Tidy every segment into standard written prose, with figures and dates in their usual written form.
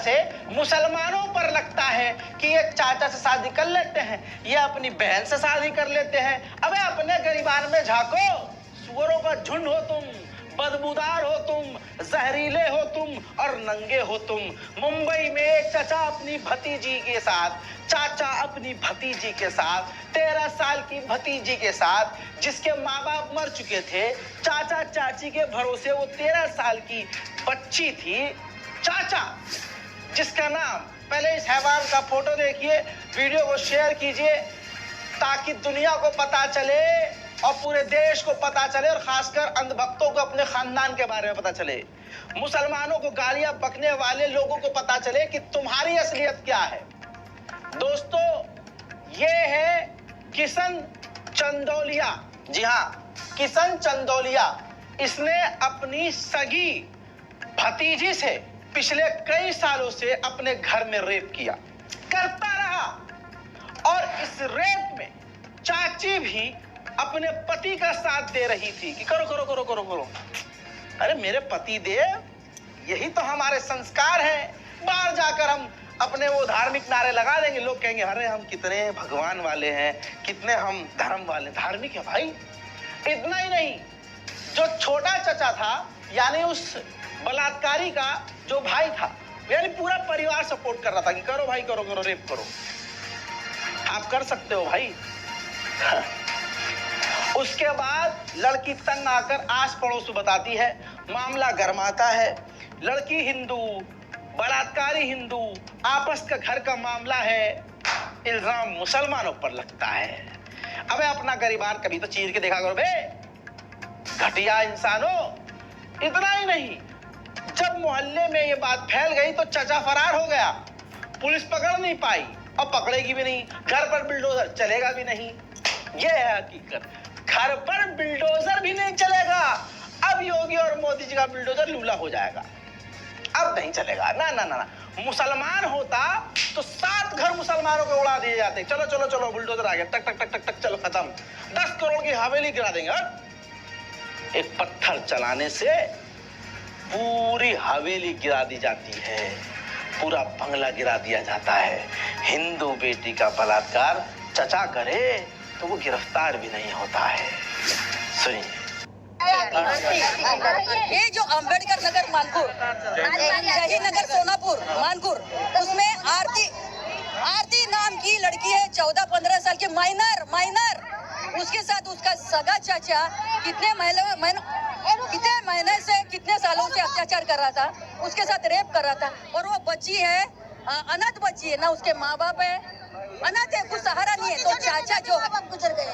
से मुसलमानों पर लगता है कि ये चाचा से शादी कर लेते हैं, ये अपनी बहन से शादी कर लेते हैं। अबे अपने गरीबान में झांको, सुअरों का झुंड हो तुम, बदबूदार हो तुम, जहरीले हो तुम और नंगे हो तुम। मुंबई में एक चाचा अपनी भतीजी के साथ, चाचा अपनी भतीजी के साथ, 13 साल की भतीजी के साथ, जिसके माँ बाप मर चुके थे, चाचा चाची के भरोसे वो 13 साल की बच्ची थी। चाचा जिसका नाम, पहले इस हैवान का फोटो देखिए, वीडियो को शेयर कीजिए ताकि दुनिया को पता चले और पूरे देश को पता चले और खासकर अंधभक्तों को अपने खानदान के बारे में पता चले, मुसलमानों को गालियां बकने वाले लोगों को पता चले कि तुम्हारी असलियत क्या है। दोस्तों, ये है किशन चंदौलिया। जी हाँ, किशन चंदौलिया। इसने अपनी सगी भतीजी से पिछले कई सालों से अपने घर में रेप किया, करता रहा और इस रेप में चाची भी अपने पति का साथ दे रही थी कि करो करो करो करो करो। अरे मेरे पति देव, यही तो हमारे संस्कार हैं। बाहर जाकर हम अपने वो धार्मिक नारे लगा देंगे, लोग कहेंगे अरे हम कितने भगवान वाले हैं, कितने हम धर्म वाले। धार्मिक है भाई। इतना ही नहीं, जो छोटा चचा था यानी उस बलात्कारी का जो भाई था, यानी पूरा परिवार सपोर्ट कर रहा था कि करो भाई, करो करो, रेप करो, आप कर सकते हो भाई। उसके बाद लड़की तंग आकर आस पड़ोस बताती है, मामला गरमाता है। लड़की हिंदू, बलात्कारी हिंदू, आपस का घर का मामला है, इल्जाम मुसलमानों पर लगता है। अबे अपना गरीबान कभी तो चीर के देखा करो बे, घटिया इंसानों। इतना ही नहीं, जब मोहल्ले में ये बात फैल गई तो चचा फरार हो गया, पुलिस पकड़ नहीं पाई और पकड़ेगी भी नहीं। घर पर बिल्डोजर चलेगा भी नहीं, ये है हकीकत। घर पर बिल्डोजर भी नहीं चलेगा। अब योगी और मोदी जी का बिल्डोजर लूला हो जाएगा, अब नहीं चलेगा। ना ना ना, ना। मुसलमान होता तो 7 घर मुसलमानों के उड़ा दिए जाते। चलो चलो चलो, बुलडोजर आ गया, टक टक टक टक टक, चलो खत्म। 10 करोड़ की हवेली गिरा देंगे। एक पत्थर चलाने से पूरी हवेली गिरा दी जाती है, पूरा बंगला गिरा दिया जाता है। हिंदू बेटी का बलात्कार चचा करे तो वो गिरफ्तार भी नहीं होता है। सुनिए, ये जो अंबेडकर नगर मानपुर, शहीद नगर सोनापुर मानपुर, उसमें आरती नाम की लड़की है, 14-15 साल की माइनर। उसके साथ उसका सगा चाचा कितने महीने से, कितने सालों से अत्याचार कर रहा था, उसके साथ रेप कर रहा था। और वो बच्ची है, अनाथ बच्ची है ना, उसके माँ बाप है, अनाथ है, कुछ सहारा नहीं है। तो चाचा जो गुजर गए,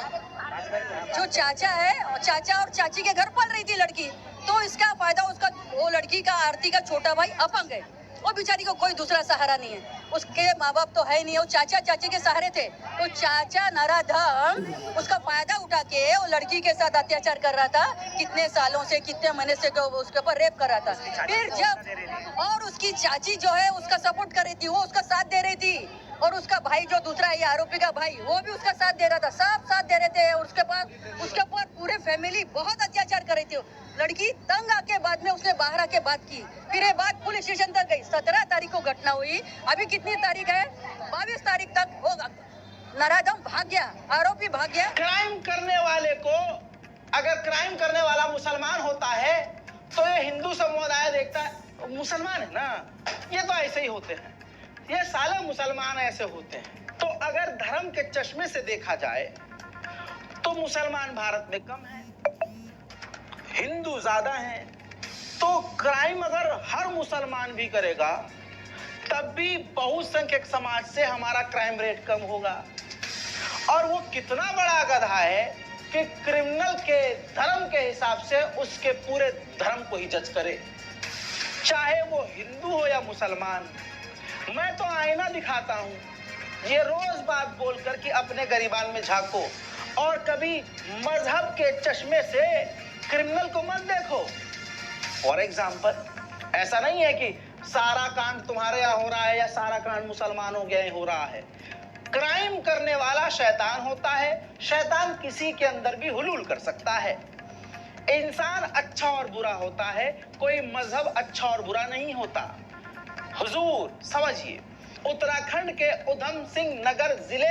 जो चाचा है, चाचा और चाची के घर पल रही थी लड़की, तो इसका फायदा उसका, वो लड़की का, आरती का छोटा भाई अपंग है, वो बेचारी को कोई दूसरा सहारा नहीं है, उसके माँ बाप तो है नहीं, वो चाचा चाची के सहारे थे। तो चाचा नराधम उसका फायदा उठा के वो लड़की के साथ अत्याचार कर रहा था, कितने सालों से, कितने महीने से उसके ऊपर रेप कर रहा था। फिर जब, और उसकी चाची जो है उसका सपोर्ट कर रही थी, वो उसका साथ दे रही थी, और उसका भाई जो दूसरा है आरोपी का भाई, वो भी उसका साथ दे रहा था, सब साथ दे रहे थे। उसके ऊपर पूरे फैमिली बहुत अत्याचार कर रही थी। लड़की तंग आके बाद में उसने बाहर आके बात की, फिर ये बात पुलिस स्टेशन तक गई। 17 तारीख को घटना हुई, अभी कितनी तारीख है, 22 तारीख तक होगा। नराधम भाग गया, आरोपी भाग गया। क्राइम करने वाले को, अगर क्राइम करने वाला मुसलमान होता है तो ये हिंदू समुदाय देखता है मुसलमान है ना, ये तो ऐसे ही होते हैं, ये साले मुसलमान ऐसे होते हैं। तो अगर धर्म के चश्मे से देखा जाए तो मुसलमान भारत में कम है, हिंदू ज्यादा हैं। तो क्राइम अगर हर मुसलमान भी करेगा तब भी बहुसंख्यक समाज से हमारा क्राइम रेट कम होगा। और वो कितना बड़ा गधा है कि क्रिमिनल के धर्म के हिसाब से उसके पूरे धर्म को ही जज करे, चाहे वो हिंदू हो या मुसलमान। मैं तो आईना दिखाता हूँ, ये रोज बात बोलकर कि अपने गरीबान में झांको और कभी मजहब के चश्मे से क्रिमिनल को मत देखो। फॉर एग्जाम्पल, ऐसा नहीं है कि सारा कांड तुम्हारे यहाँ हो रहा है या सारा कांड मुसलमानों के यहाँ हो रहा है। क्राइम करने वाला शैतान होता है, शैतान किसी के अंदर भी हुलूल कर सकता है। इंसान अच्छा और बुरा होता है, कोई मजहब अच्छा और बुरा नहीं होता। हुजूर समझिए, उत्तराखंड के उधम सिंह नगर जिले